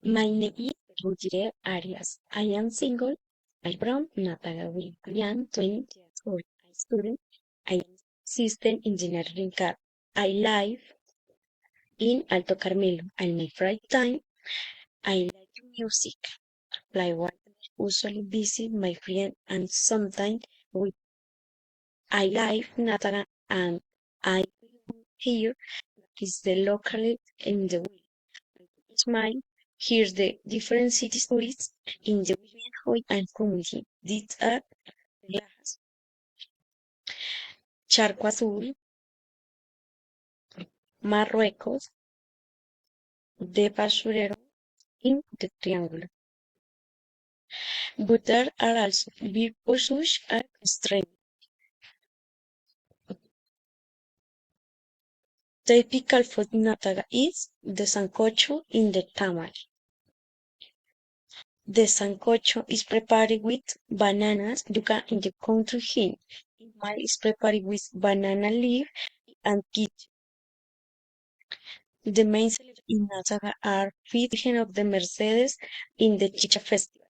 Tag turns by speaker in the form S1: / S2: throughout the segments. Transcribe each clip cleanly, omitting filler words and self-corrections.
S1: My name is Ruggiere Arias. I am single. I'm from Natagawi. I am 20 years old. I'm student. I am system engineering car. I live in Alto Carmelo. And my free time, I like music. Play one. Usually visit my friend and sometimes we I live Nataga and I here is the local in the smile. Here's the different city stories in the neighborhood and community. These are Lajas, Charco Azul, Marruecos, de Basurero, in the Triangle. But there are also big pursuits and strength. Typical food in Nataga is the sancocho in the tamal. The sancocho is prepared with bananas. You can in the country here. Tamal is prepared with banana leaf and kit. The main celebrations in Nazaga are Virgen of the Mercedes in the Chicha Festival.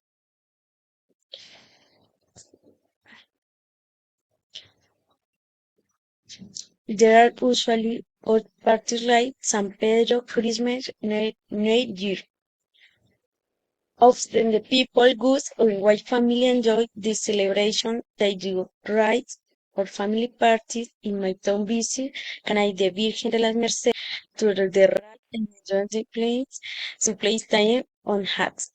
S1: There are usually odd parties like San Pedro, Christmas, New Year. Often the people, goods, or white family enjoy this celebration. They do rides or family parties in my town visit and I the Virgen de las Mercedes to the ride and enjoy the place to place time on hats.